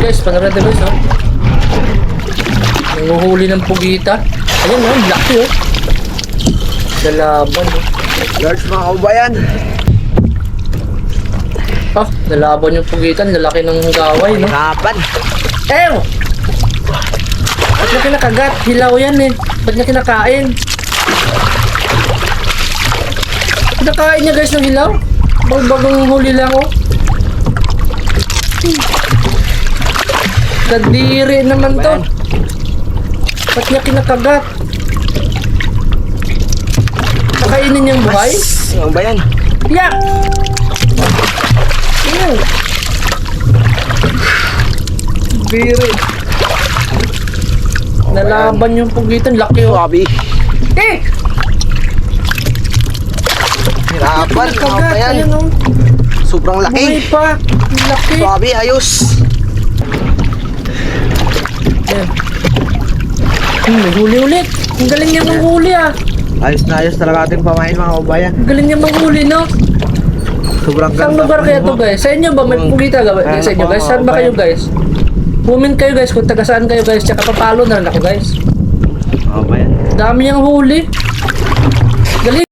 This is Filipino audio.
guys, panood natin guys, oh. Nanguhuli ng pugita. Ayan, oh, laki, oh. Nalaban, oh. Large mga kabayan. Ah, nalaban yung pugitan, lalaki ng gaway, no? Kapan. Ew! Ba't niya kinakagat? Hilaw yan, eh. Ba't niya kinakain? Kinakain niya, guys, ng hilaw. Bagong huli lang, oh. Kadiri naman to. Ba't niya kinakagat? Kakainin niyang buhay? Mga kabayan. Yak! Ew! Biri. Nalaban yung pugitan, laki, oh. Swabe. Eh! Hirapan mga Kagat, kabayan. ayan, oh. Sobrang Buhay laki. pa. Laki. Swabe, ayos. Yan. May huli ulit. Ang galing niya manghuli, ah. Ayos na ayos talaga ating pamain mga kabayan. Ang galing niya manghuli, no? Sobrang Saan ganda. lugar kaya to, guys? Sa inyo ba? May pugita ba? Sa inyo, guys? Saan ba kayo, guys? Comment kayo, guys, kung taga saan kayo, guys. Tsaka papalo na rin ako, guys. Mga kabayan. Dami niyang huli.